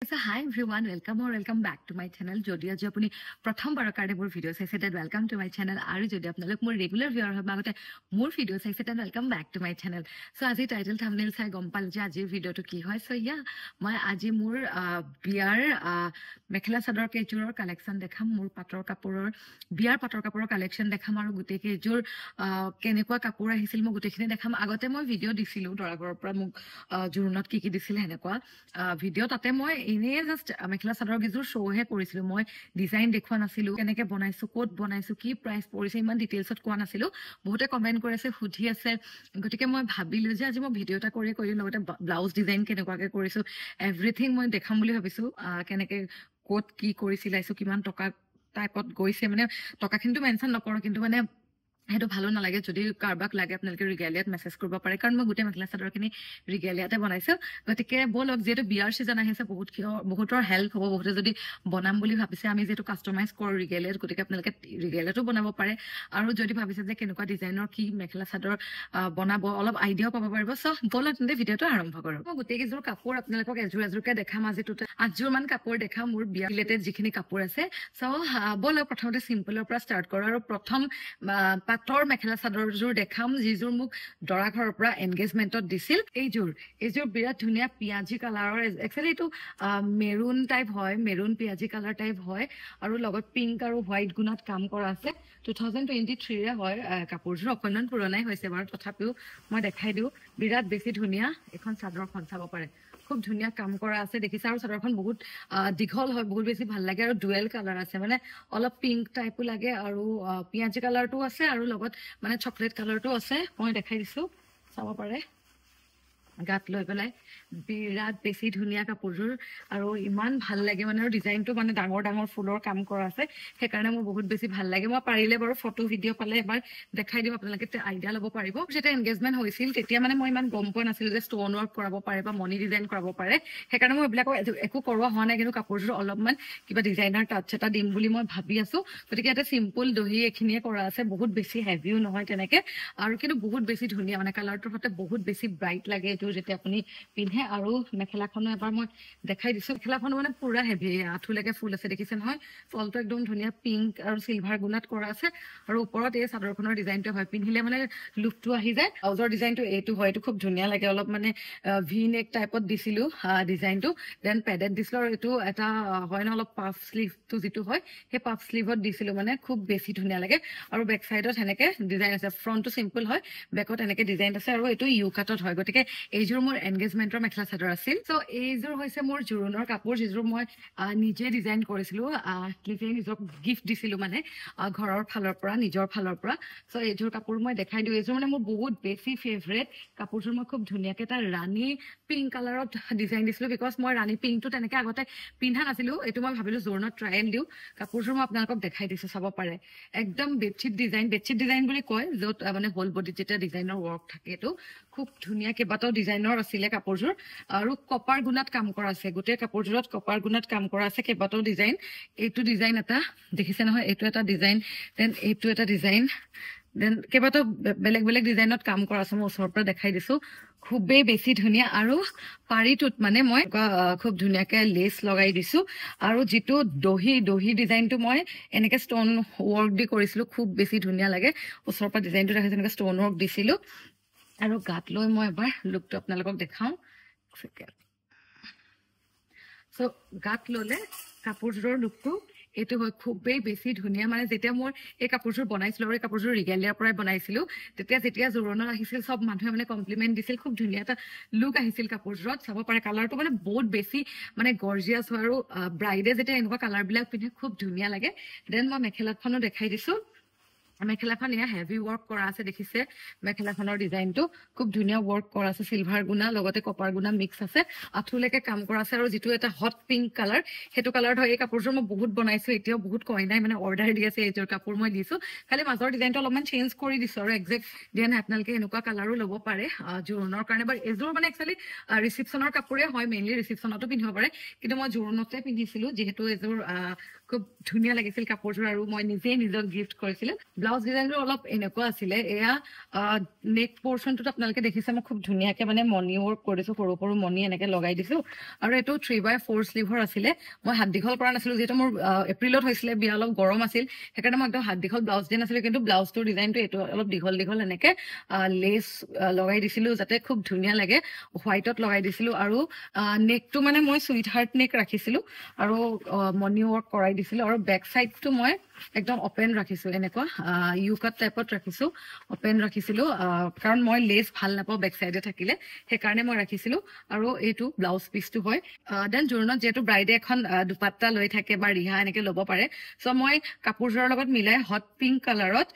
So hi everyone, welcome back to my channel. Jodi aji apuni pratham barar karone mor video saise then welcome to my channel. Aru jodi apnalok mor regular viewer hoy magote mor video saise then welcome back to my channel. So aji title thumbnail sai gom pal je aji video to ki hoy. So yeah, moi aji mor biar mekhela sador kejuror collection dekham mor pator kapuror biar pator kapuror collection dekham aru gute kejur kenekwa kapur ahisil mo gute khine dekham agote moi video disilu dora goror pura muk jurunot ki disile henekwa video tate moi এনে just mekhela chador গিজুৰ শ্ব'হে কৰিছিলো মই design দেখুৱা নাছিলো কেনেকে বনাইছো code বনাইছো কি price পৰিছে ইমান ডিটেইলছত কোৱা নাছিলো বহুতে কমেন্ট কৰিছে সুধি আছে গতিকে মই ভাবিলো যে আজি মই ভিডিও এটা কৰি লগতে ব্লাউজ ডিজাইন কেনেকুৱাকে কৰিছো এভৰিথিং মই দেখাম বুলি ভাবিছো কেনেকে কোড কি কৰিছিলাইছো কিমান টকা টাইপত গৈছে মানে টকাখিনিটো মেনশন নকৰো কিন্তু মানে হেতু ভালো নালাগে যদি কাৰবাক লাগে আপোনালোকে ৰিগেলিয়াত মেসেজ কৰিব পাৰে কাৰণ মই গুটে মেখেলা চাদৰখিনি ৰিগেলিয়াতে বনাইছো গতিকে বলক যেটো বিয়াৰ সিজন আহিছে বহুতৰ হেল্প হ'ব বহুতে যদি বনাম বুলি ভাবিছে আমি যেটো কাস্টমাইজ কৰ ৰিগেলিয়াত গতিকে আপোনালোকে ৰিগেলিয়াটো বনাব পাৰে আৰু যদি ভাবিছে যে কেনেকুৱা ডিজাইনৰ কি মেখেলা চাদৰ বনাব অলপ আইডিয়া পাব পাৰিব সো বলক তেন্তে ভিডিওটো আৰম্ভ কৰো মই গুটে কিজোৰ কাপোৰ আপোনালোকক এজুৰকে দেখাম আজিটোতে 8 মান কাপোৰ দেখাম মোৰ বিয়া ৰিলেটেড যিখিনি কাপোৰ আছে সো বলক প্ৰথমতে সিম্পলৰ পৰা ষ্টাৰ্ট কৰো আৰু প্ৰথম পাটৰ মেখেলা চাদৰজোৰ দেখাম যিজোৰ মোক দৰা ঘৰৰ পৰা এনগেজমেন্টত দিছিল এইজোৰ বিৰাট ধুনিয়া পিয়াজি কালাৰৰ একচুয়ালি এটো মেৰুন টাইপ হয় মেৰুন পিয়াজি কালাৰ টাইপ হয় আৰু লগত পিংক আৰু হোৱাইট গুণত কাম কৰা আছে 2023 ৰে হয় কাপোৰজোৰ অকনমান পুৰণাই হৈছে বাৰু তথাপিও মই দেখাই দিও বিৰাট বেছি ধুনিয়া এখন চাদৰখন চাব পাৰে খুব ধুনিয়া কাম কৰা আছে দেখিছা আৰু চাদৰখন বহুত দীঘল হয় বহুত বেছি ভাল লাগে আৰু ডুৱেল কালাৰ আছে মানে অলপ পিংক টাইপো লাগে আৰু পিয়াজি কালাৰটো আছে আৰু লগত মানে চকলেট কালাৰটো আছে মই দেখাই দিছো চাব পাৰে গাত লৈ পেলাই বিৰাট বেছি ধুনিয়া কাপোৰজোৰ আৰু ইমান ভাল লাগে মানে আৰু ডিজাইনটো মানে ডাঙৰ ডাঙৰ ফুলৰ কাম কৰা আছে সেইকাৰণে মোৰ বহুত বেছি ভাল লাগে মই পাৰিলে বাৰু ফটো ভিডিও পালে এবাৰ দেখাই দিম আপোনালোকে আইডিয়া ল'ব পাৰিব যেটা এনগেজমেন্ট হৈছিল তেতিয়া মানে মই ইমান গম পোৱা নাছিলো যে ষ্টোন ওয়াৰ্ক কৰাব পাৰে বা মনি ডিজাইন কৰাব পাৰে সেইকাৰণে মই এইবিলাক একো কৰোৱা হোৱা নাই কিন্তু কাপোৰজোৰ অলপমান কিবা ডিজাইনাৰ টাচ এটা দিম বুলি মই ভাবি আছো গতিকে এটা সিম্পল দহি এখিনিয়ে কৰা আছে বহুত বেছি হেভিও নহয় তেনেকে আৰু কিন্তু বহুত বেছি ধুনিয়া মানে কালাৰটোৰ সতে বহুত বেছি ব্ৰাইট লাগে যেটা আপুনি পিনহে আৰু মেখেলাখন এবাৰ মই দেখাই দিছো মেখেলাখন মানে পুৰা হেভি আঠুলৈকে ফুল আছে দেখিছে নহয় ফলটো একদম ধুনিয়া পিংক আৰু সিলভাৰ গুণত কৰা আছে আৰু ওপৰত এই চাদৰখনৰ ডিজাইনটো হয় পিনহিলে মানে লুকটো আহি যায় ব্লাউজৰ ডিজাইনটো এইটো হয় এইটো খুব ধুনিয়া লাগে অলপ মানে ভি নেক টাইপত দিছিলো ডিজাইনটো দেন পেডেড দিছিলো আৰু এইটো এটা হয় ন অলপ পাফ স্লিভটো যিটো হয় সেই পাফ স্লিভত দিছিলো মানে খুব বেছি ধুনিয়া লাগে আৰু বেক সাইডত হেনেকে ডিজাইন আছে ফ্ৰন্টটো সিম্পল হয় বেকত এনেকে ডিজাইন আছে আৰু এইটো ইউ কাটত হয় গতিকে এইজোৰ মোৰ এনগেজমেন্টৰ মেখেলা চাদৰ আছিল সো এইজোৰ হৈছে মোৰ জোৰোণৰ কাপোৰ যিজোৰ মই নিজে ডিজাইন কৰিছিলো নিজে নিজক গিফট দিছিলো মানে ঘৰৰ ফালৰ পৰা নিজৰ ফালৰ পৰা সো এইজোৰ কাপোৰ মই দেখাই দিও এইজোৰ মানে মোৰ বহুত বেছি ফেভাৰিট কাপোৰজোৰ মই খুব ধুনিয়াকে এটা ৰাণী পিংক কালাৰত ডিজাইন দিছিলো বিকজ মই ৰাণী পিংকটো তেনেকে আগতে পিন্ধা নাছিলো এইটো মই ভাবিলো জোৰণত ট্ৰায়েল দিও কাপোৰজোৰ মই আপোনালোকক দেখাই দিছো চাব পাৰে একদম বেডশিট ডিজাইন বুলি কয় য'ত মানে হোল বডিত যেটা ডিজাইনৰ ওয়াৰ্ক থাকে এইটো খুব ধুনিয়া কেইবাটাও ডিজাইনৰ আছিলে কাপোৰজোৰ আৰু কপাৰ গুণত কাম কৰা আছে গোটেই কাপোৰজোৰত কপাৰ গুণত কাম কৰা আছে কেইবাটাও ডিজাইন এইটো ডিজাইন এটা দেখিছে নহয় এইটো এটা ডিজাইন দেন এইটো এটা ডিজাইন দেন কেইবাটাও বেলেগ বেলেগ ডিজাইনত কাম কৰা আছে মই ওচৰৰ পৰা দেখাই দিছো খুবেই বেছি ধুনিয়া আৰু পাৰিটোত মানে মই খুব ধুনিয়াকে লেস লগাই দিছো আৰু যেটো দহি ডিজাইনটো মই এনেকে ষ্টোন ওয়াৰ্ক দি কৰিছিলো খুব বেছি ধুনিয়া লাগে ওচৰৰ পৰা ডিজাইনটো দেখাইছে এনেকে ষ্টোন ওয়াৰ্ক দিছিলো আৰু গাত লৈ মই এবাৰ লুকটো আপোনালোকক দেখাও সো গাত ললে কাপোৰজোৰৰ লুকটো এইটো হয় খুবেই বেছি ধুনিয়া মানে যেতিয়া মই এই কাপোৰজোৰ বনাইছিলো আৰু এই কাপোৰজোৰ ৰিগেলিয়াৰ পৰাই বনাইছিলো যেতিয়া জোৰণত আহিছিল সব মানুহে মানে কমপ্লিমেন্ট দিছিল খুব ধুনিয়া এটা লুক আহিছিল কাপোৰজোৰত চাব পাৰে কালাৰটো মানে বহুত বেছি মানে গৰ্জিয়াছ হয় আৰু ব্ৰাইডে যেতিয়া এনেকুৱা কালাৰ বিলাক পিন্ধে খুব ধুনিয়া লাগে দেন মই মেখেলাখনো দেখাই দিছো মেখেলাখন ইয়া হেভি ওয়ার্ক কৰা আছে দেখিছে মেখেলাখনৰ ডিজাইনটো খুব ধুনিয়া ওয়াৰ্ক কৰা আছে সিলভাৰ গুণা লগতে কপাৰ গুণা মিক্স আছে আঠুলৈকে কাম কৰা আছে আৰু যেটো এটা হট পিংক কালাৰ হেতু কালাৰত হয় এই কাপোৰজোৰ মই বহুত বনাইছো এতিয়াও বহুত কয় নাই মানে অৰ্ডাৰ দি আছে এইজোৰ কাপোৰ মই দিছো খালি মাজৰ ডিজাইনটো অলপমান চেঞ্জ কৰি দিছো আৰু এক্সাক্ট দিয়া নাই আপোনালোকে এনেকুৱা কালাৰো ল'ব পাৰে জোৰোণৰ কাৰণে বাৰ এজোৰ মানে একচুয়ালি ৰিসেপশনৰ কাপোৰে হয় মেইনলি ৰিসেপশনতো পিন্ধিব পাৰে কিন্তু মই জোৰোণতে পিন্ধিছিলো যেহেতু এজোৰ খুব ধুনিয়া লাগিছিল কাপোৰজোৰ আৰু মই নিজে নিজক গিফট কৰিছিলো ব্লাউজ ডিজাইনটো অলপ এনেকুৱা আছিলে এয়া নেক পৰ্চনটোত আপোনালোকে দেখিছে মই খুব ধুনীয়াকে মানে মণি ৱৰ্ক কৰিছো সৰু সৰু মণি এনেকে লগাই দিছো আৰু এইটো 3/4 স্লিভৰ আছিলে মই হাত দীঘল কৰা নাছিলো যেটো মোৰ এপ্ৰিলত হৈছিলে বিয়া অলপ গৰম আছিল সেইকাৰণে মই একদম হাত দীঘল ব্লাউজ দিয়া নাছিলো কিন্তু ব্লাউজটোৰ ডিজাইনটো এইটো অলপ দীঘল দীঘল এনেকে লেছ লগাই দিছিলো যাতে খুব ধুনীয়া লাগে হোৱাইটত লগাই দিছিলো আৰু নেকটো মানে মই সুইট হাৰ্ট নেক ৰাখিছিলো আৰু মণি ৱৰ্ক কৰাই দিছিলো আৰু বেক সাইডটো মই একদম ওপেন ৰাখিছো এনেকুৱা ইউ কাট টাইপত ৰাখিছো ওপেন ৰাখিছিলো কাৰণ মই লেছ ভাল নাপাওঁ বেক সাইডে থাকিলে সেইকাৰণে মই ৰাখিছিলো আৰু এইটো ব্লাউজ পিচটো হয় দেন জোৰণত যেহেতু ব্ৰাইডে এখন দুপাট্টা লৈ থাকে বা ৰিহা এনেকে ল'ব পাৰে চ' মই কাপোৰযোৰৰ লগত মিলাই হট পিংক কালাৰত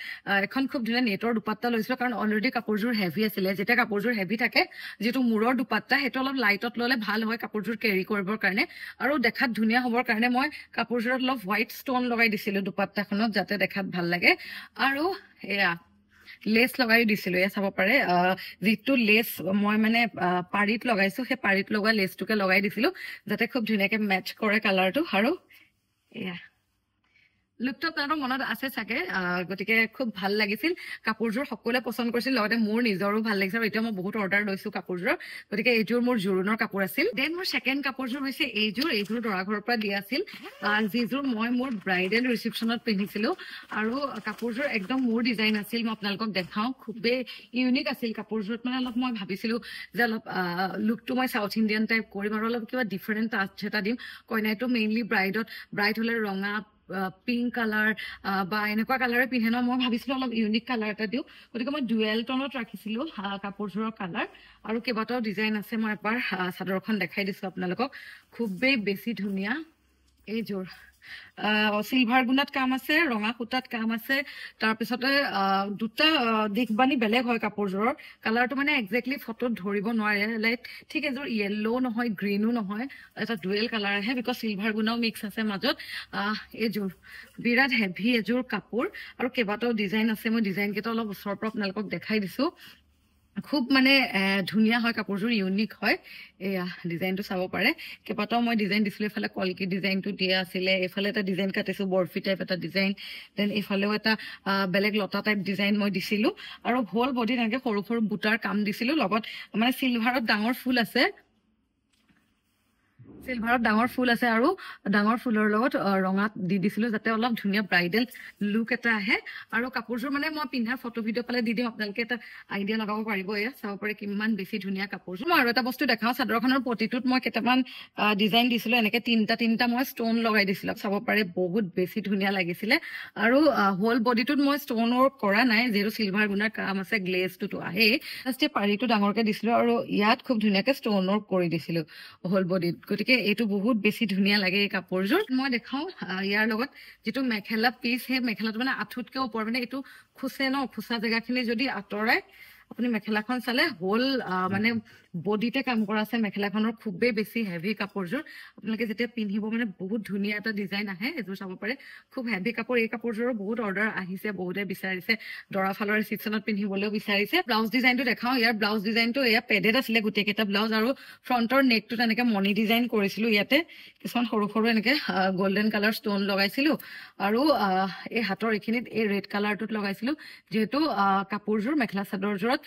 এখন খুব ধুনীয়া নেটৰ দুপাট্টা লৈছিলো কাৰণ অলৰেডি কাপোৰযোৰ হেভি আছিলে যেতিয়া কাপোৰযোৰ হেভি থাকে যিটো মূৰৰ দুপাট্টা সেইটো অলপ লাইটত ল'লে ভাল হয় কাপোৰযোৰ কেৰি কৰিবৰ কাৰণে আৰু দেখাত ধুনীয়া হ'বৰ কাৰণে মই কাপোৰযোৰত অলপ হোৱাইট ষ্টন লগাই দিছিলো দুপাট্টাখনত যাতে দেখাত ভাল লাগে আৰু এয়া লেছ লগাই দিছিলো এয়া চাব পাৰে যিটো লেছ মই মানে পাৰিত লগাইছো সেই পাৰিত লগা লেছটোকে লগাই দিছিলো যাতে খুব ধুনীয়াকে মেচ কৰে কালাৰটো আৰু এয়া লুকটো আপোনালোকৰ মনত আছে চাগে গতিকে খুব ভাল লাগিছিল কাপোৰযোৰ সকলোৱে পছন্দ কৰিছিল লগতে মোৰ নিজৰো ভাল লাগিছিল আৰু এতিয়া মই বহুত অৰ্ডাৰ লৈছো কাপোৰযোৰ গতিকে এইযোৰ মোৰ জোৰোণৰ কাপোৰ আছিল দেন মোৰ ছেকেণ্ড কাপোৰযোৰ হৈছে এইযোৰ দৰা ঘৰৰ পৰা দিয়া আছিল যিযোৰ মই মোৰ ব্ৰাইডেল ৰিচিপশ্যনত পিন্ধিছিলো আৰু কাপোৰযোৰ একদম মোৰ ডিজাইন আছিল মই আপোনালোকক দেখাওঁ খুবেই ইউনিক আছিল কাপোৰযোৰত মানে অলপ মই ভাবিছিলো যে অলপ লুকটো মই সাউথ ইণ্ডিয়ান টাইপ কৰিম আৰু অলপ কিবা ডিফাৰেণ্ট টাচ এটা দিম কইনাইটো মেইনলি ব্ৰাইড হলে ৰঙা পিংক কালাৰ বা এনেকুৱা কালাৰে পিন্ধে ন মই ভাবিছিলো অলপ ইউনিক কালাৰ এটা দিওঁ গতিকে মই ডুৱেল টনত ৰাখিছিলো কাপোৰযোৰৰ কালাৰ আৰু কেইবাটাও ডিজাইন আছে মই এবাৰ চাদৰখন দেখাই দিছো আপোনালোকক খুবেই বেছি ধুনীয়া এইযোৰ সিলভাৰ গুণাত কাম আছে ৰঙা সূতাত কাম আছে তাৰপিছতে দুটা দিশবাণী বেলেগ হয় কাপোৰযোৰৰ কালাৰটো মানে একজেক্টলি ফটোত ধৰিব নোৱাৰে লাইক ঠিক এযোৰ য়েল্লো নহয় গ্ৰীনো নহয় এটা ডুৱেল কালাৰ আহে বিকজ সিলভাৰ গুণাও মিক্স আছে মাজত এইযোৰ বিৰাট হেভি এযোৰ কাপোৰ আৰু কেইবাটাও ডিজাইন আছে মই ডিজাইন কেইটা অলপ ওচৰৰ পৰা আপোনালোকক দেখাই দিছো খুব মানে ধুনীয়া হয় কাপোৰযোৰ ইউনিক হয় এয়া ডিজাইনটো চাব পাৰে কেইবাটাও মই ডিজাইন দিছিলো এইফালে কলকি ডিজাইনটো দিয়া আছিলে এইফালে এটা ডিজাইন কাটিছো বৰফি টাইপ এটা ডিজাইন দেন এইফালেও এটা বেলেগ লতা টাইপ ডিজাইন মই দিছিলো আৰু হোল বডিত এনেকে সৰু সৰু বুটাৰ কাম দিছিলো লগত মানে চিলভাৰত ডাঙৰ ফুল আছে সিলভাৰত ডাঙৰ ফুল আছে আৰু ডাঙৰ ফুলৰ লগত ৰঙাত দি দিছিলো যাতে অলপ ধুনীয়া ব্ৰাইডেল লুক এটা আহে আৰু কাপোৰযোৰ মানে মই পিন্ধাৰ ফটো ভিডিঅ' পালে দি দিম আপোনালোকে এটা আইডিয়া লগাব পাৰিব এয়া চাব পাৰে কিমান বেছি ধুনীয়া কাপোৰযোৰ মই আৰু এটা বস্তু দেখাওঁ চাদৰখনৰ প্ৰতিটোত মই কেইটামান ডিজাইন দিছিলো এনেকে তিনিটা মই ষ্টন লগাই দিছিলো চাব পাৰে বহুত বেছি ধুনীয়া লাগিছিলে আৰু হোল বডিটোত মই ষ্টন ৱৰ্ক কৰা নাই যিহেতু চিলভাৰ গুণাৰ কাম আছে গ্লেজটোতো আহে জাষ্ট পাৰিটো ডাঙৰকে দিছিলো আৰু ইয়াত খুব ধুনীয়াকে ষ্টন ৱৰ্ক কৰি দিছিলো হোল বডিত গতিকে এইটো বহুত বেছি ধুনীয়া লাগে এই কাপোৰযোৰ মই দেখাওঁ ইয়াৰ লগত যিটো মেখেলা পিচ সেই মেখেলাটো মানে আঁঠুতকে ওপৰ মানে এইটো খুচে ন খুচা জেগাখিনি যদি আঁতৰাই আপুনি মেখেলাখন চালে হোল মানে বডিতে কাম কৰা আছে মেখেলাখনৰ খুবেই বেছি হেভি কাপোৰযোৰ আপোনালোকে যেতিয়া পিন্ধিব মানে বহুত ধুনীয়া এটা ডিজাইন আহে এইযোৰ চাব পাৰে খুব হেভি কাপোৰ এই কাপোৰযোৰৰ বহুত অৰ্ডাৰ আহিছে বহুতে বিচাৰিছে দৰা ফালৰ ৰিচিপশ্যনত পিন্ধিবলৈও বিচাৰিছে ব্লাউজ ডিজাইনটো দেখাওঁ ইয়াৰ ব্লাউজ ডিজাইনটো এয়া পেডেড আছিলে গোটেইকেইটা ব্লাউজ আৰু ফ্ৰণ্টৰ নেকটোত এনেকে মণি ডিজাইন কৰিছিলো ইয়াতে কিছুমান সৰু সৰু এনেকে গল্ডেন কালাৰ ষ্টন লগাইছিলো আৰু এই হাতৰ এইখিনিত এই ৰেড কালাৰটোত লগাইছিলো যিহেতু কাপোৰযোৰ মেখেলা চাদৰযোৰত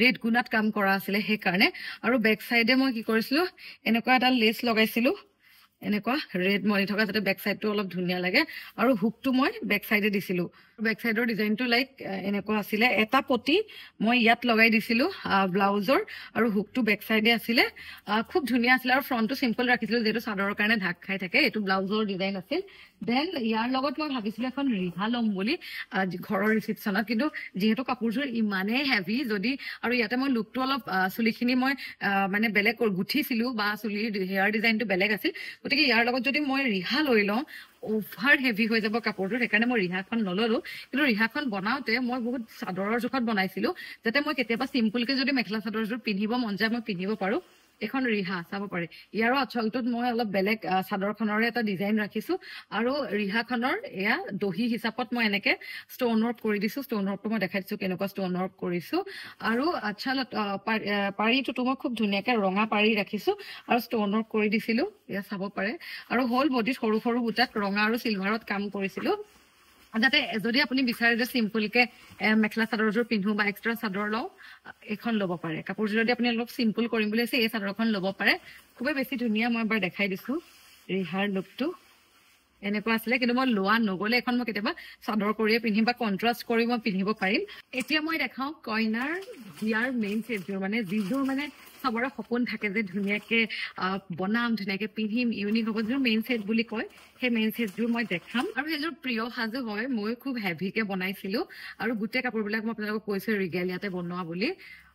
ৰেড গুণাত কাম কৰা আছিলে সেইকাৰণে আৰু বেক চাইডে মই কি কৰিছিলো এনেকুৱা এটা লেছ লগাইছিলো এনেকুৱা ৰেড মণি থকা যাতে বেক চাইডটো অলপ ধুনীয়া লাগে আৰু হুকটো মই বেক চাইডে দিছিলো বেক চাইডৰ ডিজাইনটো লাইক এনেকুৱা আছিলে এটা পটি মই ইয়াত লগাই দিছিলো ব্লাউজৰ আৰু হুকটো বেক চাইডে আছিলে খুব ধুনীয়া আছিলে আৰু ফ্ৰণ্টটো চিম্পল ৰাখিছিলো যিহেতু চাদৰৰ কাৰণে ঢাক খাই থাকে এইটো ব্লাউজৰ ডিজাইন আছিল দেন ইয়াৰ লগত মই ভাবিছিলো এখন ৰিহা ল'ম বুলি ঘৰৰ ৰিচিপশ্যনত কিন্তু যিহেতু কাপোৰযোৰ ইমানেই হেভি যদি আৰু ইয়াতে মই লুকটো অলপ চুলিখিনি মই মানে বেলেগ গুঠিছিলো বা চুলিৰ হেয়াৰ ডিজাইনটো বেলেগ আছিল গতিকে ইয়াৰ লগত যদি মই ৰিহা লৈ লওঁ অভাৰ হেভি হৈ যাব কাপোৰটো সেইকাৰণে মই ৰিহাখন নললো কিন্তু ৰিহাখন বনাওতে মই বহুত চাদৰৰ জোখত বনাইছিলো যাতে মই কেতিয়াবা চিম্পলকে যদি মেখেলা চাদৰযোৰ পিন্ধিব মন যায় মই পিন্ধিব পাৰো এখন ৰিহা চাব পাৰে ইয়াৰো আঁচলটোত মই অলপ বেলেগ চাদৰখনৰে এটা ডিজাইন ৰাখিছো আৰু ৰিহাখনৰ এয়া দহি হিচাপত মই এনেকে ষ্টন ৱৰ্ক কৰি দিছো ষ্টন ৱৰ্কটো মই দেখাই দিছো কেনেকুৱা ষ্টন ৱৰ্ক কৰিছো আৰু আচ্ছা পাৰিটোতো মই খুব ধুনীয়াকে ৰঙা পাৰি ৰাখিছো আৰু ষ্টন ৱৰ্ক কৰি দিছিলো এয়া চাব পাৰে আৰু হোল বডিত সৰু সৰু বুটাত ৰঙা আৰু চিলভাৰত কাম কৰিছিলো যাতে যদি আপুনি বিচাৰে যে চিম্পলকে মেখেলা চাদৰযোৰ পিন্ধো বা এক্সট্ৰা চাদৰ লওঁ এখন ল'ব পাৰে কাপোৰযোৰ যদি আপুনি অলপ চিম্পল কৰিম বুলি আছে এই চাদৰখন ল'ব পাৰে খুবেই বেছি ধুনীয়া মই এবাৰ দেখাই দিছো ৰিহাৰ লুকটো এনেকুৱা আছিলে কিন্তু মই লোৱা নগলে এখন মই কেতিয়াবা চাদৰ কৰিয়ে পিন্ধিম বা কন্ট্ৰাষ্ট কৰি মই পিন্ধিব পাৰিম এতিয়া মই দেখাও কইনাৰ বিয়াৰ মেইন ছেটযোৰ মানে যিযোৰ মানে সবৰে সপোন থাকে যে ধুনীয়াকে বনাম ধুনীয়াকে পিন্ধিম ইউনিক হ'ব যোৰ মেইন ছেট বুলি কয় সেই মেইন ছেটযোৰ মই দেখাম আৰু সেইযোৰ প্ৰিয় সাজু হয় মই খুব হেভিকে বনাইছিলো আৰু গোটেই কাপোৰবিলাক মই আপোনালোকক কৈছো ৰিগেলিয়াতে বনোৱা বুলি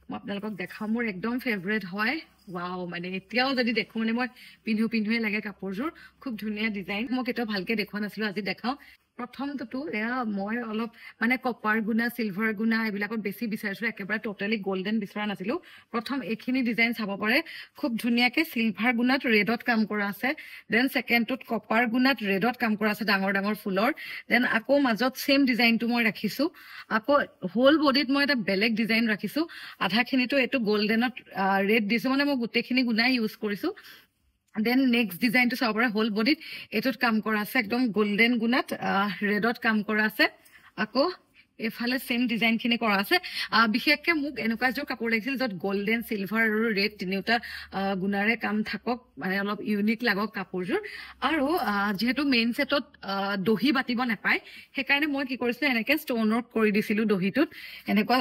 মই আপোনালোকক দেখাম মোৰ একদম ফেভৰেট হয় ওয়াও মানে এতিয়াও যদি দেখো মানে মই পিন্ধুৱে লাগে কাপোৰযোৰ খুব ধুনীয়া ডিজাইন মই কেতিয়াও ভালকে দেখুৱা নাছিলো আজি দেখাও প্ৰথমটো এয়া মই অলপ মানে কপাৰ গুণা চিলভাৰ গুণা এইবিলাকত বেছি বিচাৰিছো একেবাৰে টোটালি গোল্ডেন বিচৰা নাছিলো প্ৰথম এইখিনি ডিজাইন চাব পাৰে খুব ধুনীয়াকে চিলভাৰ গুণাত ৰেডত কাম কৰা আছে দেন সেকেন্ডটোত কপাৰ গুণাত ৰেডত কাম কৰা আছে ডাঙৰ ডাঙৰ ফুলৰ দেন আকৌ মাজত সেম ডিজাইনটো মই ৰাখিছো আকৌ হোল বডিত মই এটা বেলেগ ডিজাইন ৰাখিছো আধাখিনিটো এইটো গোল্ডেনত ৰেড দিছো মানে মই গোটেইখিনি গুণাই ইউজ কৰিছো দেন নেক্সট ডিজাইনটো চাব পাৰে হোল বডিত এটোত কাম কৰা আছে একদম গোল্ডেন গুণাত ৰেডত কাম কৰা আছে আকৌ এফালে সেম ডিজাইন খিনি কৰা আছে বিশেষকে মোক এনেকুৱা এযোৰ কাপোৰ লাগিছিল য'ত গোল্ডেন চিলভাৰ আৰু ৰেড তিনিটা গুণাৰে কাম থাকক মানে অলপ ইউনিক লাগক কাপোৰযোৰ আৰু যেহেতু মেইন সেটত দহি বাতিব নাপায় সেইকাৰণে মই কি কৰিছিলো এনেকে ষ্টন ৱৰ্ক কৰি দিছিলো দহিটোত এনেকুৱা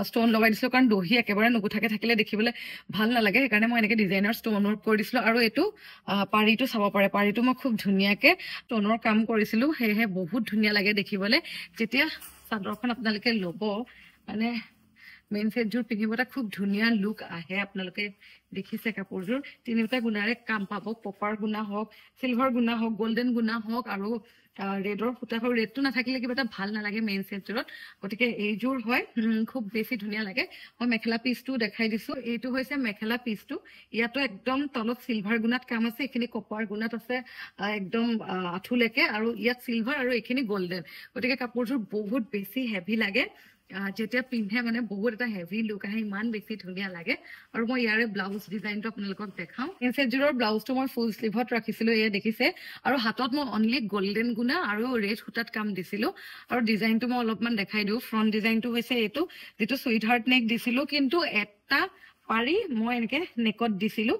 ষ্টন লগাই দিছিলো কাৰণ দহি একেবাৰে নুগুঠাকে থাকিলে দেখিবলৈ ভাল নালাগে সেইকাৰণে মই এনেকে ডিজাইনাৰ ষ্টন ৱৰ্ক কৰি দিছিলো আৰু এইটো পাৰিটো চাব পাৰে পাৰিটো মই খুব ধুনীয়াকে ষ্টনৰ কাম কৰিছিলো সেয়েহে বহুত ধুনীয়া লাগে দেখিবলৈ যেতিয়া চাদৰখন আপোনালোকে ল'ব মানে মেইন ছেটযোৰ পিন্ধিবতে খুব ধুনীয়া লুক আহে আপোনালোকে দেখিছে কাপোৰযোৰ তিনিটা গুণাৰে কাম পাব কপাৰ গুণা হওক চিলভাৰ গুণা হওক গোল্ডেন গুণা হওক আৰু ৰেডৰ ফুটা হওক ৰেডটো নাথাকিলে কিবা এটা ভাল নালাগে মেইন ছেটযোৰত গতিকে এইযোৰ হয় খুব বেছি ধুনীয়া লাগে মই মেখেলা পিচটো দেখাই দিছো এইটো হৈছে মেখেলা পিচটো ইয়াতো একদম তলত চিলভাৰ গুণাত কাম আছে এইখিনি কপাৰ গুণাত আছে একদম আঁঠুলৈকে আৰু ইয়াত চিলভাৰ আৰু এইখিনি গোল্ডেন গতিকে কাপোৰযোৰ বহুত বেছি হেভি লাগে যেতিয়া পিন্ধে মানে বহুত এটা হেভি লুক আহে ইমান বেছি ধুনীয়া লাগে আৰু মই ইয়াৰে ব্লাউজ ডিজাইনটো আপোনালোকক দেখাম ইনচেটযোৰৰ ব্লাউজটো মই ফুল স্লিভত ৰাখিছিলো এয়া দেখিছে আৰু হাতত মই অনলি গোল্ডেন গুণা আৰু ৰেড সূতাত কাম দিছিলো আৰু ডিজাইনটো মই অলপমান দেখাই দিওঁ ফ্ৰণ্ট ডিজাইনটো হৈছে এইটো যিটো সুইট হাৰ্ট নেক দিছিলো কিন্তু এটা পাৰি মই এনেকে নেকত দিছিলো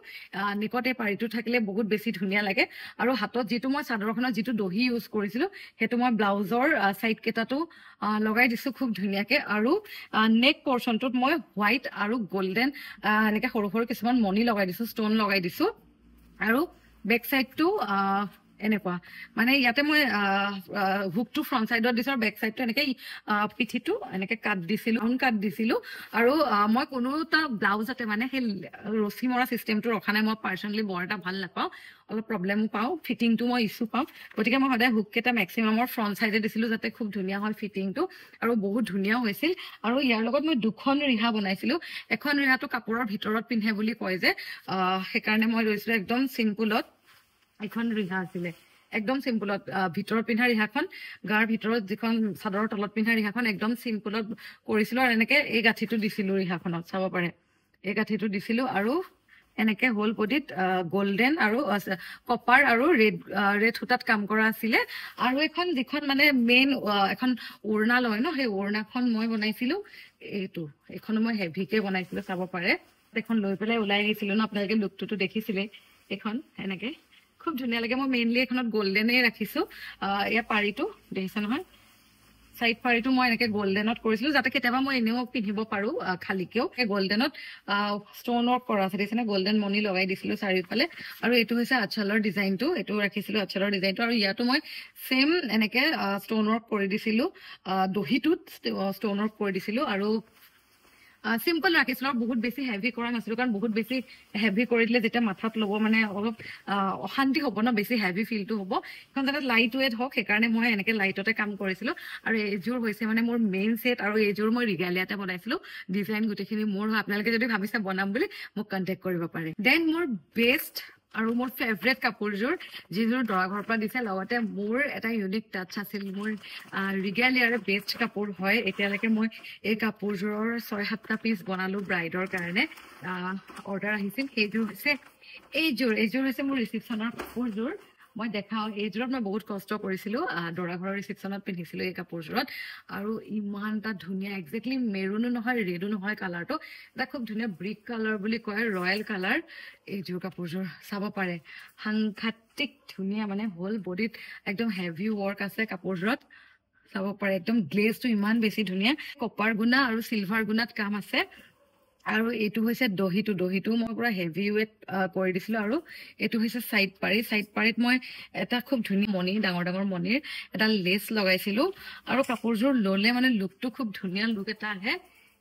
নেকতে পাৰিটো থাকিলে বহুত বেছি ধুনীয়া লাগে আৰু হাতত যিটো মই চাদৰখনত যিটো দহি ইউজ কৰিছিলো সেইটো মই ব্লাউজৰ সাইড কেটাটো লগাই দিছো খুব ধুনীয়াকে আৰু নেক পৰ্চনটোত মই হোৱাইট আৰু গোল্ডেন এনেকে সৰু সৰু কিছুমান মণি লগাই দিছো ষ্টন লগাই দিছো আৰু বেক সাইডটো এনেকুৱা মানে ইয়াতে মই হুকটো ফ্ৰণ্ট সাইডত দিছো আৰু বেক সাইডটো এনেকে পিঠিটো এনেকে কাট দিছিলো আৰু মই কোনো এটা ব্লাউজতে মানে সেই ৰছী মৰা চিষ্টেমটো ৰখা নাই মই পাৰ্চনেলি বৰ এটা ভাল নাপাওঁ অলপ প্ৰব্লেম পাওঁ ফিটিংটো মই ইছ্যু পাওঁ গতিকে মই সদায় হুক কেইটা মেক্সিমামৰ ফ্ৰণ্ট সাইডে দিছিলো যাতে খুব ধুনীয়া হয় ফিটিংটো আৰু বহুত ধুনীয়া হৈছিল আৰু ইয়াৰ লগত মই দুখন ৰিহা বনাইছিলো এখন ৰিহাটো কাপোৰৰ ভিতৰত পিন্ধে বুলি কয় যে সেইকাৰণে মই লৈছিলো একদম চিম্পুলত এখন ৰিহা আছিলে একদম চিম্পুলত ভিতৰত পিন্ধা ৰিহাখন গাৰ ভিতৰত যিখন চাদৰৰ তলত পিন্ধা ৰিহাখন একদম চিম্পুলত কৰিছিলো আৰু এনেকে এই গাঁঠিটো দিছিলো ৰিহাখনত চাব পাৰে এই গাঁঠিটো দিছিলো আৰু এনেকে হোল বডিত গোল্ডেন আৰু কপাৰ আৰু ৰেড সূতাত কাম কৰা আছিলে আৰু এখন যিখন মানে মেইন এখন ওড়না লয় ন সেই ওড়নাখন মই বনাইছিলো এইখন মই হেভিকে বনাইছিলো চাব পাৰে এখন লৈ পেলাই ওলাই আহিছিলো ন আপোনালোকে লুকটো দেখিছিলে এইখন এনেকে খুব ধুনীয়া লাগে মই মেইনলি এখনত গোল্ডেনে ৰাখিছো ইয়াৰ পাৰিটো দেখিছে নহয় সাইড পাৰিটো মই এনেকে গোল্ডেনত কৰিছিলো যাতে কেতিয়াবা মই এনেও পিন্ধিব পাৰো খালিকেও এই গোল্ডেনত ষ্টন ৱৰ্ক কৰা আছে দেখিছে নে গোল্ডেন মণি লগাই দিছিলো চাৰিওফালে আৰু এইটো হৈছে আঁচলৰ ডিজাইনটো এইটো ৰাখিছিলো আঁচলৰ ডিজাইনটো আৰু ইয়াতো মই সেম এনেকে ষ্টন ৱৰ্ক কৰি দিছিলো দহিটোত ষ্টন ৱৰ্ক কৰি দিছিলো আৰু সিম্পল ৰাখিছিলো আৰু বহুত বেছি হেভি কৰা নাছিলো কাৰণ বহুত বেছি হেভি কৰি দিলে যেতিয়া মাথাত ল'ব মানে অলপ অশান্তি হ'ব ন বেছি হেভি ফিলটো হ'ব এখন যাতে লাইট ৱেট হওক সেইকাৰণে মই এনেকে লাইটতে কাম কৰিছিলো আৰু এইযোৰ হৈছে মানে মোৰ মেইন ছেট আৰু এইযোৰ মই ৰিগালিয়াতে বনাইছিলো ডিজাইন গোটেইখিনি মোৰ হয় আপোনালোকে যদি ভাবিছে বনাম বুলি মোক কণ্টেক্ট কৰিব পাৰে দেন মোৰ বেষ্ট আৰু মোৰ ফেভৰেট কাপোৰযোৰ যিযোৰ দৰা ঘৰৰ পৰা দিছে লগতে মোৰ এটা ইউনিক টাচ আছিল মোৰ ৰিগালিয়াৰে বেষ্ট কাপোৰ হয় এতিয়ালৈকে মই এই কাপোৰযোৰৰ 6-7টা পিচ বনালো ব্ৰাইডৰ কাৰণে অৰ্ডাৰ আহিছিল সেইযোৰ হৈছে এইযোৰ হৈছে মোৰ ৰিচিপশ্যনৰ কাপোৰযোৰ মই দেখাওঁ এইযোৰত মই বহুত কষ্ট কৰিছিলোঁ দৰা ঘৰৰ ৰিচেপশ্যনত পিন্ধিছিলোঁ এই কাপোৰযোৰত আৰু ইমান এটা ধুনীয়া একজেক্টলি মেৰুনো নহয় ৰেডো নহয় কালাৰটো এটা খুব ধুনীয়া ব্ৰিক কালাৰ বুলি কয় ৰয়েল কালাৰ এইযোৰ কাপোৰযোৰ চাব পাৰে সাংঘাতিক ধুনীয়া মানে হোল বডিত একদম হেভি ৱৰ্ক আছে কাপোৰযোৰত চাব পাৰে একদম গ্লেজটো ইমান বেছি ধুনীয়া কপাৰ গুণা আৰু চিলভাৰ গুণাত কাম আছে আৰু এইটো হৈছে দহিটো মই পুৰা হেভি ৱেট কৰি দিছিলোঁ আৰু এইটো হৈছে চাইড পাৰিত মই এটা খুব ধুনীয়া মণি ডাঙৰ মণিৰ এটা লেচ লগাইছিলোঁ আৰু কাপোৰযোৰ ল'লে মানে লুকটো খুব ধুনীয়া লুক এটা আহে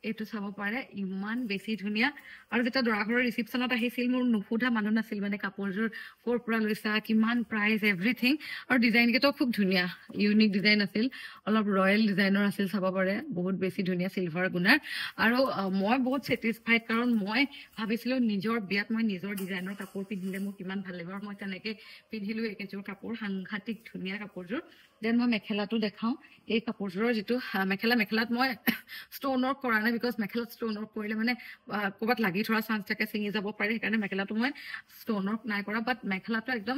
এইটো চাব পাৰে ইমান বেছি ধুনীয়া আৰু যেতিয়া দৰা ঘৰৰ ৰিচিপশ্যনত আহিছিল মোৰ নুসুধা মানুহ নাছিল মানে কাপোৰযোৰ ক'ৰ পৰা লৈছা কিমান প্ৰাইচ এভৰিথিং আৰু ডিজাইনকেইটাও খুব ধুনীয়া ইউনিক ডিজাইন আছিল অলপ ৰয়েল ডিজাইনৰ আছিল চাব পাৰে বহুত বেছি ধুনীয়া চিলভাৰ গুণাৰ আৰু মই বহুত ছেটিছফাইড কাৰণ মই ভাবিছিলোঁ নিজৰ বিয়াত মই নিজৰ ডিজাইনৰ কাপোৰ পিন্ধিলে মোৰ কিমান ভাল লাগিব আৰু মই তেনেকৈ পিন্ধিলোঁ এইকেইযোৰ কাপোৰ সাংঘাতিক ধুনীয়া কাপোৰযোৰ দেন মই মেখেলাটো দেখাওঁ এই কাপোৰযোৰৰ যিটো মেখেলাত মই ষ্ট'ন ৱৰ্ক কৰা নাই বিকজ মেখেলাত ষ্ট'ন ৱৰ্ক কৰিলে মানে ক'ৰবাত লাগি ধৰা চান্স থাকে ছিঙি যাব পাৰে সেইকাৰণে মেখেলাটো মই ষ্ট'ন ৱৰ্ক নাই কৰা বাট মেখেলাটো একদম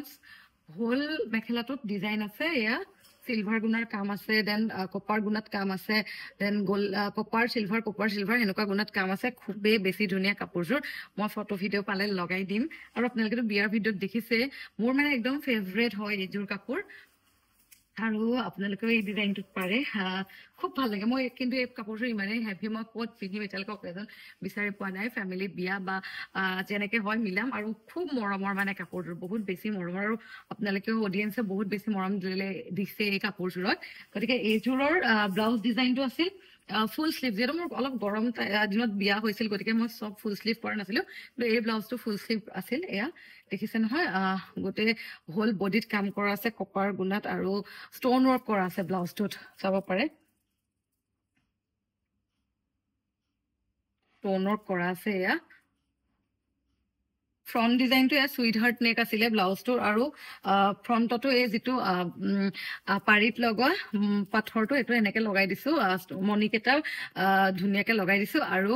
হোল মেখেলাটোত ডিজাইন আছে এয়া চিলভাৰ গুণাৰ কাম আছে দেন কপাৰ গুণাত কাম আছে দেন কপাৰ চিলভাৰ সেনেকুৱা গুণাত কাম আছে খুবেই বেছি ধুনীয়া কাপোৰযোৰ মই ফটো ভিডিঅ' পালে লগাই দিম আৰু আপোনালোকেতো বিয়াৰ ভিডিঅ'ত দেখিছে মোৰ মানে একদম ফেভৰেট হয় এইযোৰ কাপোৰ আৰু আপোনালোকেও এই ডিজাইনটোত পাৰে খুব ভাল লাগে মই কিন্তু এই কাপোৰযোৰ ইমানেই হেভি মই ক'ত পিন্ধিম এতিয়ালৈকে অকেজন বিচাৰি পোৱা নাই ফেমিলি বিয়া বা যেনেকৈ হয় মিলাম আৰু খুব মৰমৰ মানে কাপোৰযোৰ বহুত বেছি মৰমৰ আৰু আপোনালোকেও অডিয়েঞ্চে বহুত বেছি মৰম দিছে এই কাপোৰযোৰত গতিকে এইযোৰৰ ব্লাউজ ডিজাইনটো আছিল ফুল শ্লিভ যিহেতু মোৰ অলপ গৰম দিনত বিয়া হৈছিল গতিকে মই চব ফুল শ্লিভ কৰা নাছিলোঁ কিন্তু এই ব্লাউজটো ফুল শ্লিভ আছিল এয়া দেখিছে নহয় গোটেই হোল বডিত কাম কৰা আছে কপাৰ গুণাত আৰু ষ্ট'ন ৱৰ্ক কৰা আছে ব্লাউজটোত চাব পাৰে ষ্ট'ন ৱৰ্ক কৰা আছে এয়া ফ্ৰণ্ট ডিজাইনটো এয়া চুইট হাৰ্ট নেক আছিলে ব্লাউজটোৰ আৰু ফ্ৰণ্টতো এই যিটো পাৰিত লগোৱা পাথৰটো এইটো এনেকে লগাই দিছো মণিকেইটা ধুনীয়াকে লগাই দিছো আৰু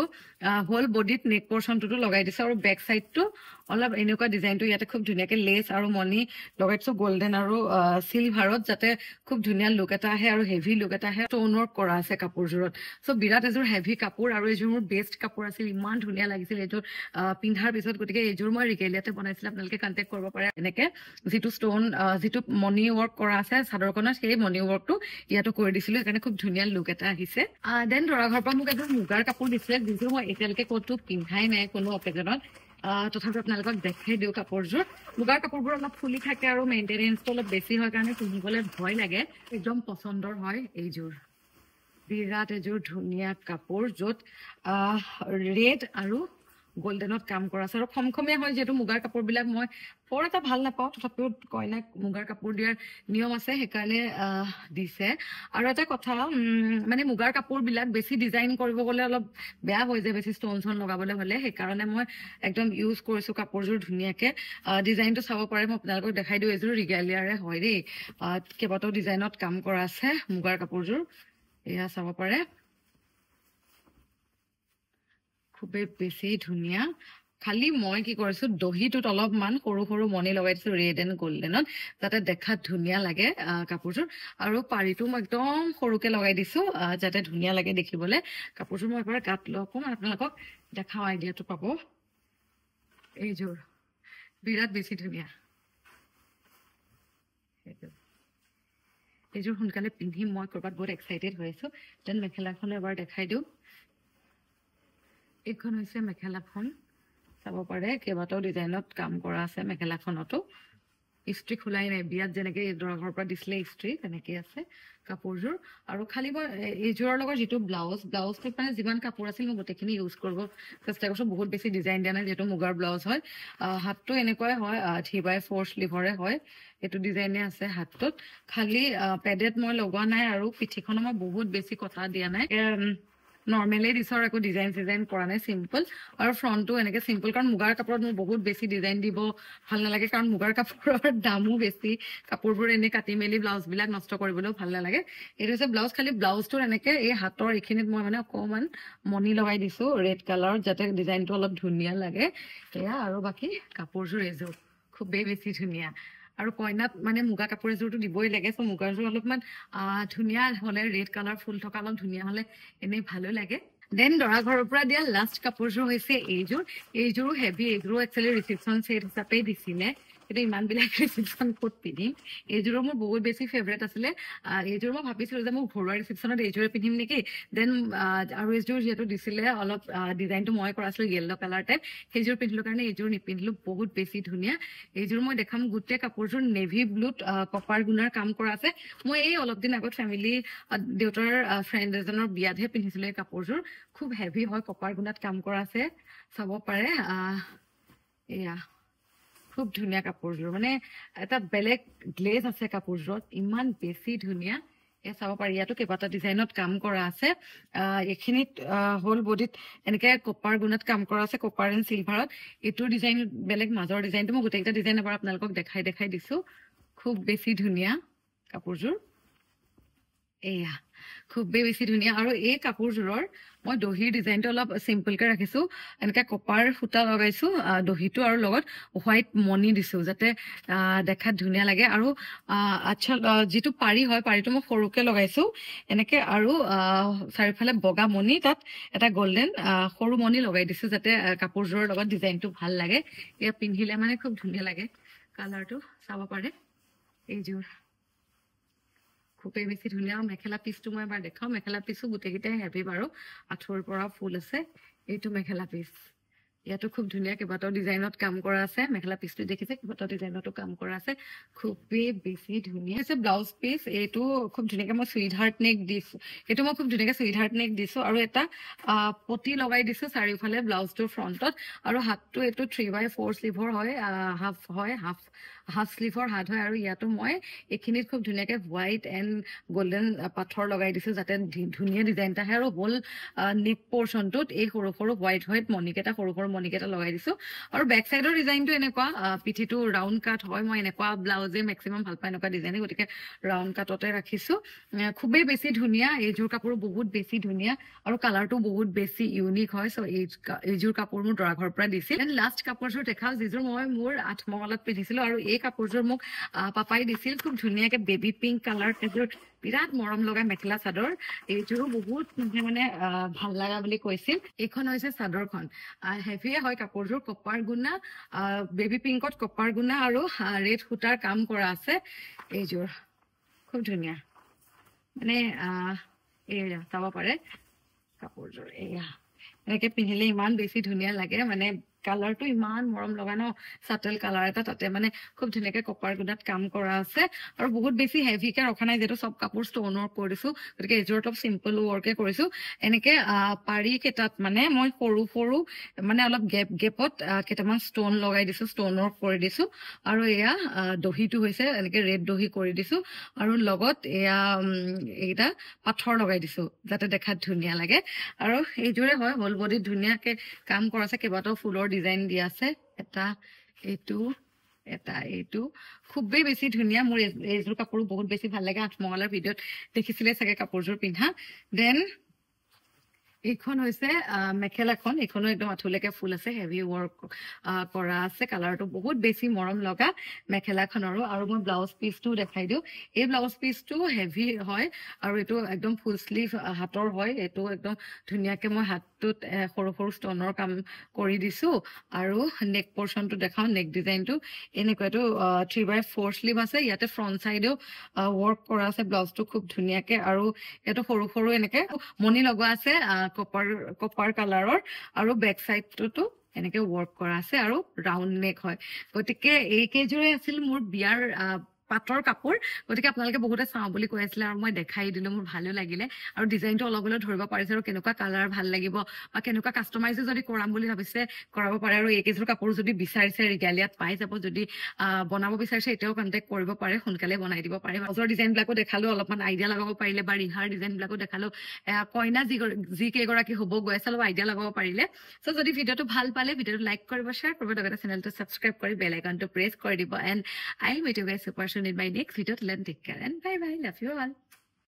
হোল বডিত নেক পৰ্চনটোতো লগাই দিছো আৰু বেক চাইডটো অলপ এনেকুৱা ডিজাইনটো ইয়াতে খুব ধুনীয়াকে লেচ আৰু মণি লগাই দিছো গল্ডেন আৰু চিলভাৰত যাতে খুব ধুনীয়া লুক এটা আহে আৰু হেভি লুক এটা আহে ষ্ট'ন ৱৰ্ক কৰা আছে কাপোৰযোৰত চ' বিৰাট এযোৰ হেভি কাপোৰ আৰু এইযোৰ মোৰ বেষ্ট কাপোৰ আছিল ইমান ধুনীয়া লাগিছিল এইযোৰ পিন্ধাৰ পিছত গতিকে এইযোৰ মই ৰিগেলিয়াতে বনাইছিল আপোনালোকে কণ্টেক্ট কৰিব পাৰে এনেকে যিটো মণি ৱৰ্ক কৰা আছে চাদৰখনত সেই মণি ৱৰ্কটো ইয়াতো কৰি দিছিলো সেইকাৰণে খুব ধুনীয়া লুক এটা আহিছে দেন দৰা ঘৰৰ পৰা মোক এযোৰ মুগাৰ কাপোৰ দিছিলে যিটো মই এতিয়ালৈকে ক'তো পিন্ধাই নাই কোনো অকেজনত তথাপি আপোনালোকক দেখাই দিওঁ কাপোৰযোৰ মুগাৰ কাপোৰবোৰ অলপ ফুলি থাকে আৰু মেইনটেনেঞ্চটো অলপ বেছি হয় কাৰণে পিন্ধিবলৈ ভয় লাগে একদম পচন্দৰ হয় এইযোৰ বিৰাট এযোৰ ধুনীয়া কাপোৰ য'ত ৰেড আৰু গল্ডেনত কাম কৰা আছে আৰু খমখমীয়া হয় যিহেতু মুগাৰ কাপোৰবিলাক মই বৰ এটা ভাল নাপাওঁ তথাপিও কইনাক মুগাৰ কাপোৰ দিয়াৰ নিয়ম আছে সেইকাৰণে দিছে আৰু এটা কথা মানে মুগাৰ কাপোৰবিলাক বেছি ডিজাইন কৰিব গ'লে অলপ বেয়া হৈ যায় বেছি ষ্ট'ন চন লগাবলৈ হ'লে সেইকাৰণে মই একদম ইউজ কৰিছোঁ কাপোৰযোৰ ধুনীয়াকৈ ডিজাইনটো চাব পাৰে মই আপোনালোকক দেখাই দিওঁ এইযোৰ ৰিগেলিয়াৰে হয় দেই কেইবাটাও ডিজাইনত কাম কৰা আছে মুগাৰ কাপোৰযোৰ এয়া চাব পাৰে খুবেই বেছি ধুনীয়া খালি মই কি কৰিছো দহিটোত অলপমান সৰু সৰু মণি লগাই দিছো ৰেড এণ্ড গল্ডেনত যাতে দেখাত ধুনীয়া লাগে কাপোৰযোৰ আৰু পাৰিটো মই একদম সৰুকে লগাই দিছো যাতে ধুনীয়া লাগে দেখিবলৈ কাপোৰযোৰ মই এবাৰ গাত লগাম আপোনালোকক দেখাওঁ আইডিয়াটো পাব এইযোৰ বিৰাট বেছি ধুনীয়া এইযোৰ সোনকালে পিন্ধিম মই ক'ৰবাত বহুত এক্সাইটেড হৈ আছো দেন মেখেলাখনো এবাৰ দেখাই দিওঁ এইখন হৈছে মেখেলাখন চাব পাৰে কেইবাটাও ডিজাইনত কাম কৰা আছে মেখেলাখনতো ইস্ত্ৰি খোলাই নাই বিয়াত যেনেকে দৰা ঘৰৰ পৰা দিছিলে ইস্ত্ৰি তেনেকে আছে কাপোৰযোৰ আৰু খালি মই এইযোৰৰ লগত যিটো ব্লাউজটোত মানে যিমান কাপোৰ আছিল মই গোটেইখিনি ইউজ কৰিব চেষ্টা কৰিছোঁ বহুত বেছি ডিজাইন দিয়া নাই যিহেতু মুগাৰ ব্লাউজ হয় হাতটো এনেকুৱাই হয় 3/4 শ্লিভৰে হয় এইটো ডিজাইনে আছে হাতটোত খালি পেডেড মই লগোৱা নাই আৰু পিঠিখনো মই বহুত বেছি কটা দিয়া নাই নৰ্মেলি দিছো আৰু একো ডিজাইন কৰা নাই চিম্পল আৰু ফ্ৰণ্টটো এনেকে চিম্পল কাৰণ মুগাৰ কাপোৰত মোৰ বহুত বেছি ডিজাইন দিব ভাল নালাগে কাৰণ মুগাৰ কাপোৰৰ দামো বেছি কাপোৰবোৰ এনে কাটি মেলি ব্লাউজবিলাক নষ্ট কৰিবলৈও ভাল নালাগে এইটো হৈছে ব্লাউজ খালি ব্লাউজটোৰ এনেকে এই হাতৰ এইখিনিত মই মানে অকণমান মণি লগাই দিছো ৰেড কালাৰত যাতে ডিজাইনটো অলপ ধুনীয়া লাগে এয়া আৰু বাকী কাপোৰযোৰ এইযোৰ খুবেই বেছি ধুনীয়া আৰু কইনাত মানে মুগা কাপোৰ এযোৰটো দিবই লাগে চ' মুগাযোৰ অলপমান ধুনীয়া হ'লে ৰেড কালাৰ ফুল থকা অলপ ধুনীয়া হ'লে এনেই ভালো লাগে দেন দৰা ঘৰৰ পৰা দিয়া লাষ্ট কাপোৰযোৰ হৈছে এইযোৰো হেভি এইযোৰো একচুৱেলি ৰিচেপশ্যন ছেট হিচাপে দিছিলে কিন্তু ইমানবিলাক ৰিচেপশ্যন ক'ত পিন্ধিম এইযোৰো মোৰ বহুত বেছি ফেভৰেট আছিলে এইযোৰ মই ভাবিছিলোঁ যে মোক ঘৰুৱা ৰিচেপশ্যনত এইযোৰে পিন্ধিম নেকি দেন আৰু এইযোৰ যিহেতু দিছিলে অলপ ডিজাইনটো মই কৰা আছিলোঁ য়েল্ল' কালাৰ টাইপ সেইযোৰ পিন্ধিলোঁ কাৰণে এইযোৰ নিপিন্ধিলোঁ বহুত বেছি ধুনীয়া এইযোৰ মই দেখাম গোটেই কাপোৰযোৰ নেভি ব্লুত কপাৰ গুণাৰ কাম কৰা আছে মই এই অলপ দিন আগত ফেমিলি দেউতাৰ ফ্ৰেণ্ড এজনৰ বিয়াতহে পিন্ধিছিলোঁ এই কাপোৰযোৰ খুব হেভি হয় কপাৰ গুণাত কাম কৰা আছে চাব পাৰে এয়া খুব ধুনীয়া কাপোৰযোৰ মানে এটা বেলেগ গ্লেজ আছে কাপোৰযোৰত ইমান বেছি ধুনীয়া এয়া চাব পাৰি ইয়াতো কেইবাটা ডিজাইনত কাম কৰা আছে এইখিনিত হোল বডিত এনেকে কপাৰ গুণত কাম কৰা আছে কপাৰ এণ্ড চিলভাৰত এইটোৰ ডিজাইন বেলেগ মাজৰ ডিজাইনটো মই গোটেইকেইটা ডিজাইন এবাৰ আপোনালোকক দেখাই দিছো খুব বেছি ধুনীয়া কাপোৰযোৰ এয়া খুবেই বেছি ধুনীয়া আৰু এই কাপোৰযোৰৰ মই দহিৰ ডিজাইনটো অলপ চিম্পলকে ৰাখিছো এনেকে কপাৰ সূতা লগাইছো দহিটো আৰু লগত হোৱাইট মণি দিছো যাতে দেখাত ধুনীয়া লাগে আৰু আচ্ছা যিটো পাৰি হয় পাৰিটো মই সৰুকে লগাইছো এনেকে আৰু চাৰিওফালে বগা মণি তাত এটা গল্ডেন সৰু মণি লগাই দিছো যাতে কাপোৰযোৰৰ লগত ডিজাইনটো ভাল লাগে এয়া পিন্ধিলে মানে খুব ধুনীয়া লাগে কালাৰটো চাব পাৰে এইযোৰ খুবেই বেছি ধুনীয়া মেখেলা পিচটো মই এবাৰ দেখাওঁ মেখেলা পিচো গোটেইকেইটাই হেভি বাৰু আঁঠুৰ পৰা ফুল আছে এইটো মেখেলা পিচ ইয়াতো খুব ধুনীয়া কেইবাটাও ডিজাইনত কাম কৰা আছে মেখেলা পিচটো দেখিছে কেইবাটাও ডিজাইনতো কাম কৰা আছে খুবেই বেছি ধুনীয়া আছে ব্লাউজ পিচ এইটো খুব ধুনীয়াকে মই সুইট হাৰ্ট নেক দিছো এইটো মই খুব ধুনীয়াকে সুইট হাৰ্ট নেক দিছো আৰু এটা পটি লগাই দিছো চাৰিওফালে ব্লাউজটোৰ ফ্ৰণ্টত আৰু হাতটো এইটো 3/4 স্লিভৰ হয় হাফ স্লিভৰ হাত হয় আৰু ইয়াতো মই এইখিনিত খুব ধুনীয়াকে হোৱাইট এণ্ড গল্ডেন পাথৰ লগাই দিছো যাতে ধুনীয়া ডিজাইন এটা আহে আৰু হোল নেক পৰ্চনটোত এই সৰু সৰু হোৱাইট মণিকেইটা সৰু সৰু মণিকেইটা লগাই দিছো আৰু বেক চাইডৰ ডিজাইনটো এনেকুৱা পিঠিটো ৰাউণ্ড কাট হয় মই এনেকুৱা ব্লাউজে মেক্সিমাম ভাল পাই এনেকুৱা ডিজাইনে গতিকে ৰাউণ্ড কাটতে ৰাখিছো খুবেই বেছি ধুনীয়া এইযোৰ কাপোৰ বহুত বেছি ধুনীয়া আৰু কালাৰটো বহুত বেছি ইউনিক হয় চ' এইযোৰ কাপোৰ মোৰ দৰা ঘৰৰ পৰা দিছিল এণ্ড লাষ্ট কাপোৰযোৰ দেখাওঁ যিযোৰ মই মোৰ আঠমঙলত পিন্ধিছিলো আৰু এই কাপোৰযোৰ মোক পাপাই দিছিল খুব ধুনীয়াকে বেবী পিংক কালাৰ এযোৰ বিৰাট মৰম লগা মেখেলা চাদৰ এইযোৰো বহুত মানে ভাল লগা বুলি কৈছিল এইখন হৈছে চাদৰখন হেভিয়ে হয় কাপোৰযোৰ কপাৰ গুণা বেবী পিংকত কপাৰ গুণা আৰু ৰেড সূতাৰ কাম কৰা আছে এইযোৰ খুব ধুনীয়া মানে এয়া চাব পাৰে কাপোৰযোৰ এয়া এনেকে পিন্ধিলে ইমান বেছি ধুনীয়া লাগে মানে কালাৰটো ইমান মৰম লগা ন চাটেল কালাৰ এটা তাতে মানে খুব ধুনীয়াকে কপাৰ গুণাত কাম কৰা আছে আৰু বহুত বেছি হেভিকে ৰখা নাই যিহেতু চব কাপোৰ ষ্টন ৱৰ্ক কৰিছো গতিকে এইযোৰত অলপ চিম্পল ৱৰ্কে কৰিছো এনেকে পাৰি কেইটাত মানে মই সৰু মানে অলপ গেপত কেইটামান ষ্টন লগাই দিছো ষ্টন ৱৰ্ক কৰি দিছো আৰু এয়া দহিটো হৈছে এনেকে ৰেড দহি কৰি দিছো আৰু লগত এয়া এইটা পাথৰ লগাই দিছো যাতে দেখাত ধুনীয়া লাগে আৰু এইযোৰে হয় হোল বডিত ধুনীয়াকে কাম কৰা আছে কেইবাটাও ফুলৰ ডিজাইন দিয়া আছে এটা এইটো খুবেই বেছি ধুনীয়া মোৰ এইযোৰ কাপোৰ বহুত বেছি ভাল লাগে আঠমঙলাৰ ভিডিঅ'ত দেখিছিলে চাগে কাপোৰযোৰ পিন্ধা দেন এইখন হৈছে মেখেলাখন এইখনো একদম আঁঠুলৈকে ফুল আছে হেভি ৱৰ্ক কৰা আছে কালাৰটো বহুত বেছি মৰম লগা মেখেলাখনৰো আৰু মই ব্লাউজ পিচটোও দেখাই দিওঁ এই ব্লাউজ পিচটো হেভি হয় আৰু এইটো একদম ফুল স্লিভ হাতৰ হয় এইটো একদম ধুনীয়াকে মই হাতটোত সৰু ষ্টনৰ কাম কৰি দিছো আৰু নেক পৰ্চনটো দেখাওঁ নেক ডিজাইনটো এনেকুৱা এইটো 3/4 স্লিভ আছে ইয়াতে ফ্ৰণ্ট চাইডেও ৱৰ্ক কৰা আছে ব্লাউজটো খুব ধুনীয়াকে আৰু এইটো সৰু এনেকে মণি লগোৱা আছে কপাৰ কালাৰৰ আৰু বেক চাইডটোতো এনেকে ৱৰ্ক কৰা আছে আৰু ৰাউণ্ড নেক হয় গতিকে এই কেইযোৰে আছিল মোৰ বিয়াৰ পাটৰ কাপোৰ গতিকে আপোনালোকে বহুতে চাওঁ বুলি কৈ আছিলে আৰু মই দেখাই দিলো মোৰ ভালো লাগিলে আৰু ডিজাইনটো অলপ অলপ ধৰিব পাৰিছে আৰু কেনেকুৱা কালাৰ ভাল লাগিব বা কেনেকুৱা কাষ্টমাইজো যদি কৰাম বুলি ভাবিছে কৰাব পাৰে আৰু এইকেইযোৰ কাপোৰ যদি বিচাৰিছে ৰিগালিয়াত পাই যাব যদি বনাব বিচাৰিছে এতিয়াও কণ্টেক্ট কৰিব পাৰে সোনকালে বনাই দিব পাৰে মাজৰ ডিজাইনবিলাকো দেখালো অলপমান আইডিয়া লগাব পাৰিলে বা ৰিহাৰ ডিজাইনবিলাকো দেখালো কইনা যি কেইগৰাকী হ'ব গৈ আছে অলপ আইডিয়া লগাব পাৰিলে চ' যদি ভিডিঅ'টো ভাল পালে ভিডিঅ'টো লাইক কৰিব শ্বেয়াৰ কৰিব লগতে চেনেলটো ছাবস্ক্ৰাইব কৰি বেল আইকনটো প্ৰেছ কৰি দিব and I will meet you guys super in my next video. Till then, take care and bye bye. Love you all.